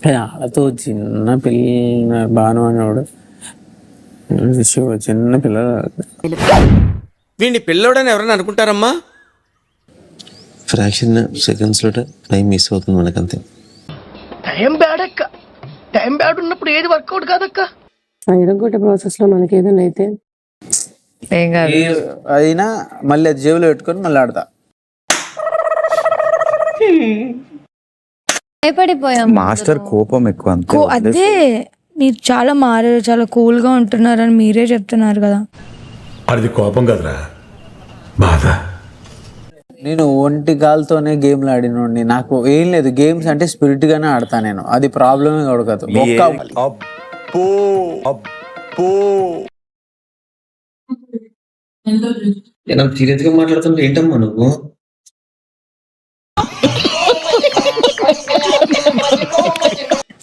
ఆడతో చిన్న పిల్ల బాను అనేవాడు చిన్న పిల్లలు. వీడిని పిల్లోడని ఎవరైనా అనుకుంటారమ్మా? ఫ్రాక్షన్ సెకండ్స్ లో టైం మిస్ అవుతుంది మనకంతే. టైం బ్యాడ్ అక్క, టైం బ్యాడ్ ఉన్నప్పుడు ఏది వర్కౌట్ కాదక్క. ఐరగొట్టే ప్రాసెస్ లో మనకి ఏదైనా అయితే ఏం కాదు, అయినా మళ్ళీ అది జేబులో పెట్టుకొని మళ్ళీ ఆడతా. భయపడిపోయాం. మాస్టర్ కోపం ఎక్కువ అంతే. అదే మీరు చాలా మారారు, చాలా కూల్ గా ఉంటున్నారని మీరే చెప్తున్నారు కదా. అది కోపం కదరా, బాధ. నేను ఒంటి గాలితోనే గేమ్లు ఆడినండి. నాకు ఏం లేదు, గేమ్స్ అంటే స్పిరిట్ గానే ఆడతా నేను. అది ప్రాబ్లమే కాదు. సీరియస్ గా మాట్లాడుతుంటే ఏంటమ్మా నువ్వు?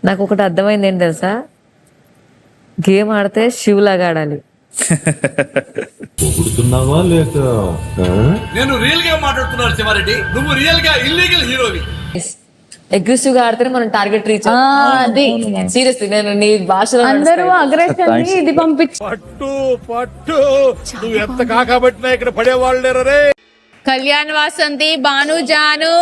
నాకు ఒకటి అర్థమైంది ఏంటి తెలుసా, గేమ్ ఆడితే శివ్ లాగా ఆడాలి. నేను రియల్ గా మాట్లాడుతున్నాను శివారెడ్డి, నువ్వు రియల్ గా ఇల్లీగల్ హీరోవి. అగ్రెసివ్ గా ఆడితే మనం టార్గెట్ రీచ్. సీరియస్లీ నేను నీ భాషలో అందరూ అగ్రెషన్ ఇది పంపించి పట్టు పట్టు నువ్వు ఎంత కాకబట్టినా ఇక్కడ పడేవాళ్ళు లేరే. కళ్యాణ్ వాసంతి బాను జాను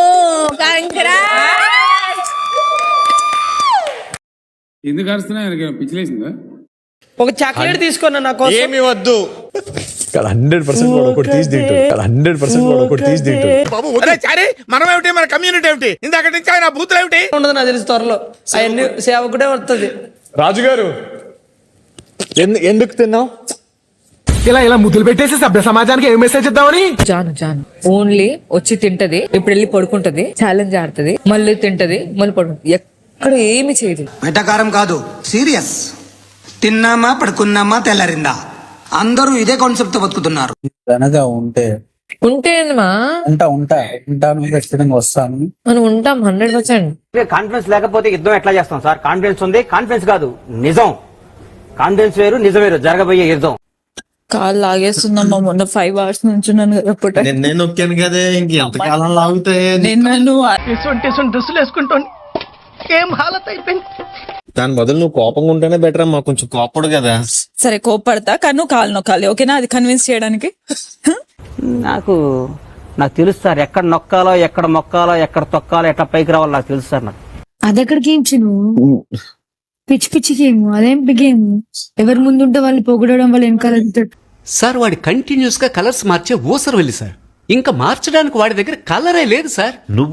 ఎందుకు అరుస్తున్నాయి? పిచ్చిలేసిందా? ఒక చాక్లెట్ తీసుకున్నా నా కోసం. ఏమి వద్దు. 100% ఒకటి తీసి తింటాడు. 100% ఒకటి తీసి తింటాడు. మనం ఏమిటి, మన కమ్యూనిటీ ఏమిటి, ఇందాక నుంచి ఆయన బూతులు ఏమిటి ఉండదు నాకు తెలిసి త్వరలో అవన్నీ సేవకుడే వస్తుంది. రాజుగారు ఎందుకు తిన్నావు? ఇలా ముద్దులు పెట్టేసి సభ్య సమాజానికి ఏం మెసేజ్ ఇద్దామని. జాను ఓన్లీ వచ్చి తింటది, ఇప్పుడు వెళ్ళి పడుకుంటది, ఛాలెంజ్ ఆడుతుంది, మళ్ళీ తింటది, మళ్ళీ పడుకుంటది, ఎక్కడ ఏమి చేయదు. వెటకారం కాదు, సీరియస్. తిన్నామా పడుకున్నామా తెల్లారిందా, అందరూ ఇదే కాన్సెప్ట్ తో బతుకుతున్నారు. అనగా ఉంటే ఉంటేమా ఉంటాను, ఖచ్చితంగా వస్తాను. మనం ఉంటాం 100%. కాన్ఫిడెన్స్ లేకపోతే యుద్ధం ఎట్లా చేస్తాం సార్? కాన్ఫిడెన్స్ ఉంది, కాన్ఫిడెన్స్ కాదు నిజం. కాన్ఫిడెన్స్ వేరు, నిజం వేరు. జరగబోయే యుద్ధం. కాళ్ళు లాగేస్తుందమ్మా, మొన్న 5 hours నుంచున్నాను కదా. నేను నొక్కాను కదే, ఇంకెంతకాలం లాగుతాయి. డ్రెస్సులు వేసుకుంటాను, ఏం హాలత్ అయిపోయింది. దాని బదులు నువ్వు కోపంగా ఉంటేనే బెటర్ అమ్మా, కొంచెం కోపడు కదా. సరే కోపడతా, కానీ నువ్వు కాళ్ళు నొక్కాలి, ఓకేనా? అది కన్విన్స్ చేయడానికి. నాకు తెలుసు సార్, ఎక్కడ నొక్కాలో, ఎక్కడ మొక్కాలో, ఎక్కడ తొక్కాలో, ఎట్లా పైకి రావాలో నాకు తెలుసు సార్. నాకు అదెక్కడ గేమ్ నువ్వు పిచ్చి పిచ్చి గేమ్, అదేం గేమ్. ఎవరి ముందుంటే వాళ్ళు పొగడడం, వాళ్ళు వెనకాల సార్ వాడి కంటిన్యూస్ గా కలర్స్ మార్చే ఊసరు వెళ్ళి సార్, ఇంకా మార్చడానికి వాడి దగ్గర కలరే లేదు సార్. నువ్వు